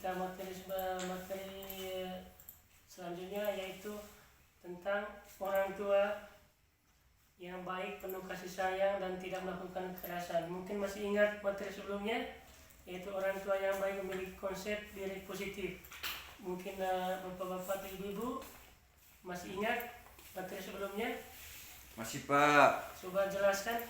kita materi selanjutnya yaitu tentang orang tua yang baik, penuh kasih sayang dan tidak melakukan kekerasan. Mungkin masih ingat materi sebelumnya, yaitu orang tua yang baik memiliki konsep diri positif. Mungkin bapak-bapak dan ibu-ibu masih ingat materi sebelumnya? Masih, Pak. Coba jelaskan.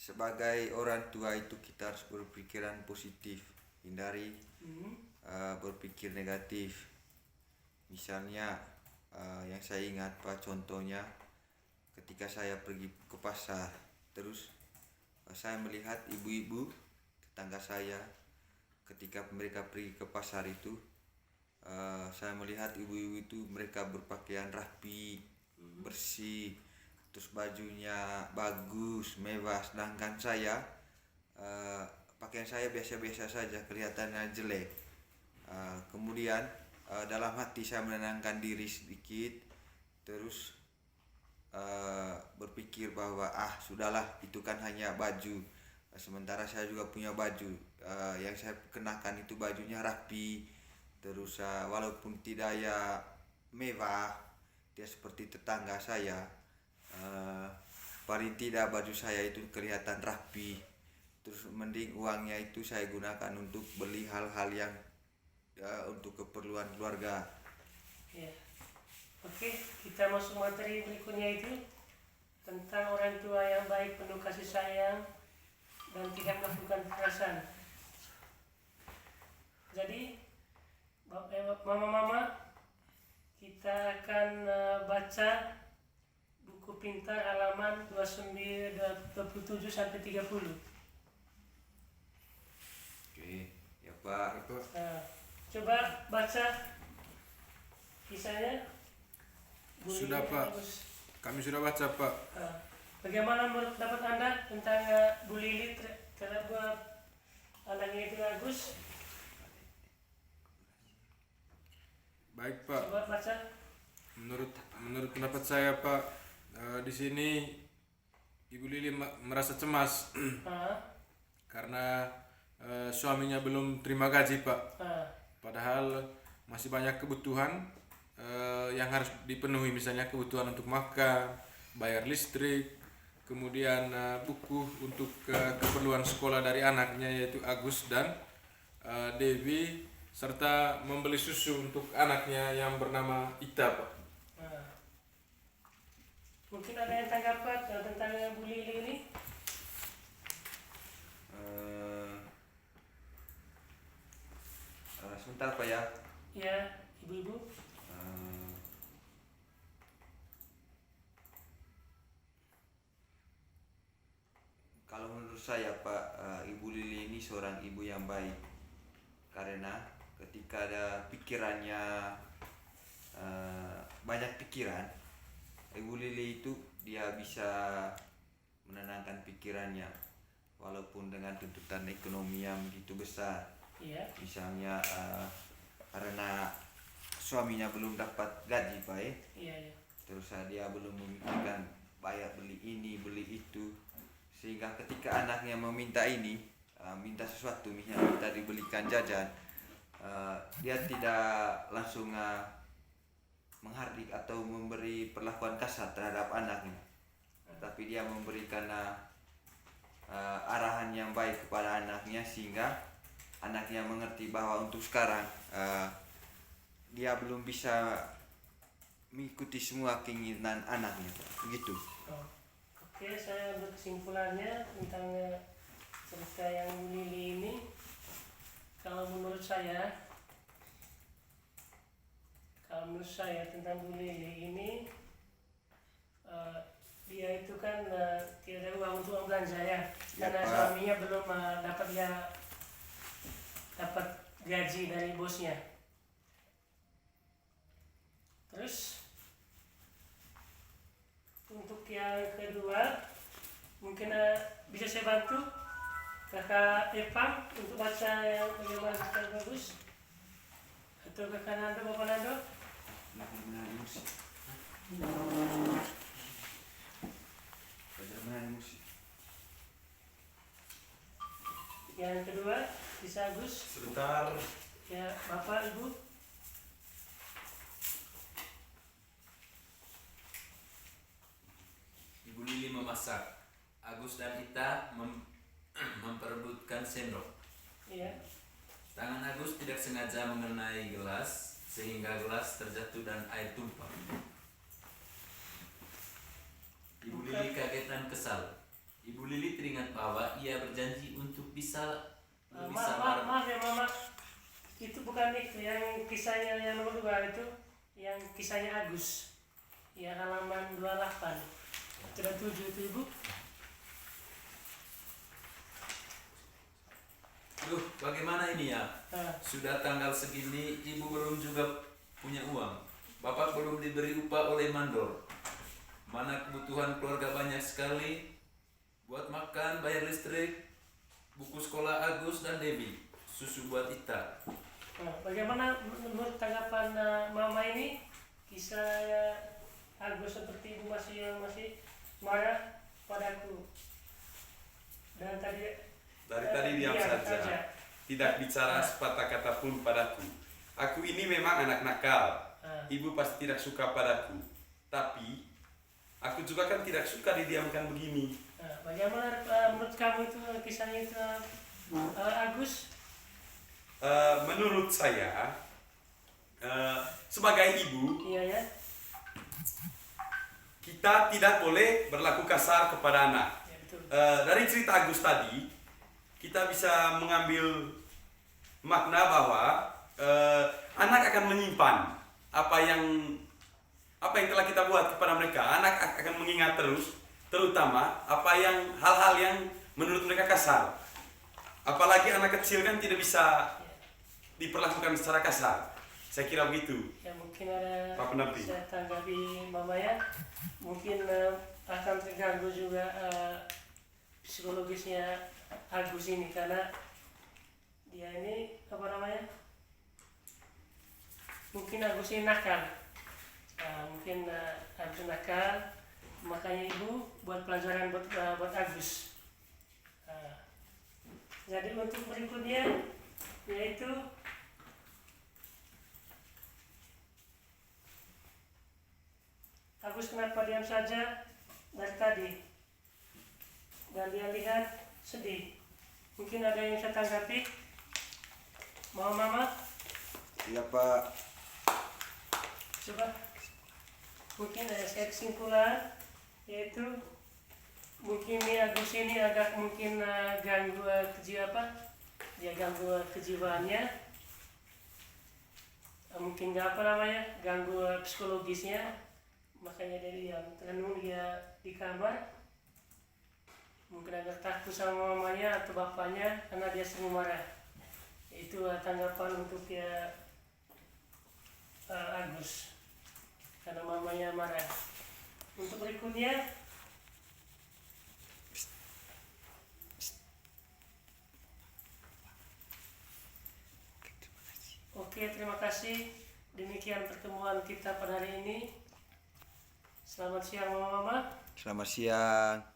Sebagai orang tua itu kita harus berpikiran positif, hindari berpikir negatif. Misalnya yang saya ingat, Pak, contohnya ketika saya pergi ke pasar, terus saya melihat ibu-ibu tetangga saya ketika mereka pergi ke pasar itu, saya melihat ibu-ibu itu mereka berpakaian rapi, bersih, terus bajunya bagus, mewah. Sedangkan saya pakaian saya biasa-biasa saja, kelihatannya jelek. Kemudian dalam hati saya menenangkan diri sedikit, terus berpikir bahwa sudahlah, itu kan hanya baju, sementara saya juga punya baju, yang saya kenakan itu bajunya rapi, terus walaupun tidak ya mewah, dia seperti tetangga saya, paling tidak baju saya itu kelihatan rapi. Terus mending uangnya itu saya gunakan untuk beli hal-hal yang untuk keperluan keluarga. Ya. Oke, kita masuk materi berikutnya itu tentang orang tua yang baik, penuh kasih sayang dan tidak melakukan kekerasan. Jadi mama-mama, kita akan baca buku pintar halaman 27 sampai 30. Oke, ya Pak. Coba baca kisahnya. Sudah, Pak. Kami sudah baca, Pak. Bagaimana menurut pendapat Anda tentang Bu Lili terhadap anaknya itu Agus? Baik, Pak. Coba baca. Menurut pendapat saya, Pak, di sini Ibu Lili merasa cemas karena suaminya belum terima gaji, Pak. Padahal masih banyak kebutuhan yang harus dipenuhi, misalnya kebutuhan untuk makan, bayar listrik, kemudian buku untuk keperluan sekolah dari anaknya yaitu Agus dan Devi, serta membeli susu untuk anaknya yang bernama Ita, Pak. Mungkin ada yang tanggapan tentang Bu Lili ini? Sebentar, Pak, ya. Ya, ibu-ibu. Kalau menurut saya, Pak, Ibu Lili ini seorang ibu yang baik, karena ketika ada pikirannya banyak pikiran, Ibu Lili itu dia bisa menenangkan pikirannya walaupun dengan tuntutan ekonomi yang begitu besar. Misalnya karena suaminya belum dapat gaji, Pak, terus dia belum memikirkan bayar beli ini beli itu, sehingga ketika anaknya meminta ini, minta sesuatu, misalnya minta dibelikan jajan, dia tidak langsung menghardik atau memberi perlakuan kasar terhadap anaknya, tapi dia memberikan arahan yang baik kepada anaknya, sehingga anaknya mengerti bahwa untuk sekarang dia belum bisa mengikuti semua keinginan anaknya, begitu. Oke, saya ambil kesimpulannya tentang cerita yang Bu Lili ini. Kalau menurut saya tentang Bu Lili ini, dia itu kan tidak ada uang untuk belanja ya, karena suaminya belum dapat gaji dari bosnya. Terus untuk yang kedua, mungkin bisa saya bantu Kakak Eva untuk baca yang bagaimana yang bagus, atau Kakak Nando, Bapak Nando? Yang kedua, bisa Agus. Sebentar. Ya, Bapak, Ibu. Ibu Lili memasak. Agus dan Ita memperebutkan sendok. Iya. Tangan Agus tidak sengaja mengenai gelas sehingga gelas terjatuh dan air tumpah. Ibu Lili kaget dan kesal. Ibu Lili teringat bahwa ia berjanji untuk bisa Maaf ya Mama, itu bukan itu yang kisahnya yang nomor 2 itu, yang kisahnya Agus, yang halaman 28, tidak 7 itu Ibu. Duh, bagaimana ini ya? Sudah tanggal segini, ibu belum juga punya uang. Bapak belum diberi upah oleh mandor. Mana kebutuhan keluarga banyak sekali. Buat makan, bayar listrik, buku sekolah Agus dan Debbie, susu buat Ita. Bagaimana menurut tanggapan Mama ini? Kisah Agus seperti Ibu masih marah padaku. Dan Dari tadi diam saja. Tidak bicara sepatah kata pun padaku. Aku ini memang anak nakal. Ibu pasti tidak suka padaku. Tapi aku juga kan tidak suka didiamkan begini. Bagaimana menurut kamu itu kisahnya itu Agus? Menurut saya sebagai ibu, Iya ya. kita tidak boleh berlaku kasar kepada anak. Ya, betul. Dari cerita Agus tadi, kita bisa mengambil makna bahwa anak akan menyimpan apa yang telah kita buat kepada mereka. Anak akan mengingat terutama hal-hal yang menurut mereka kasar. Apalagi anak kecil kan tidak bisa diperlakukan secara kasar. Saya kira begitu. Ya mungkin ada Pak Penamping. saya tanggapi Mama ya. Mungkin akan terganggu juga psikologisnya Agus ini karena dia ini mungkin Agus ini nakal. Agus nakal, makanya ibu buat pelajaran buat Agus. Jadi untuk berikutnya yaitu Agus kenapa diam saja dari tadi dan dia lihat sedih. Mungkin ada yang saya tanggapi. Mau Mama? Iya Pak. Coba. Mungkin saya kesimpulan yaitu mungkin Agus ini agak mungkin ganggu kejiwaannya. Mungkin ganggu psikologisnya. Makanya dia tenung dia di kamar. Mungkin agak takut sama mamanya atau bapaknya karena dia sering marah. Itu tanggapan untuk Agus karena mamanya marah. Untuk berikutnya oke, terima kasih. Demikian pertemuan kita pada hari ini. Selamat siang Mama. Selamat siang.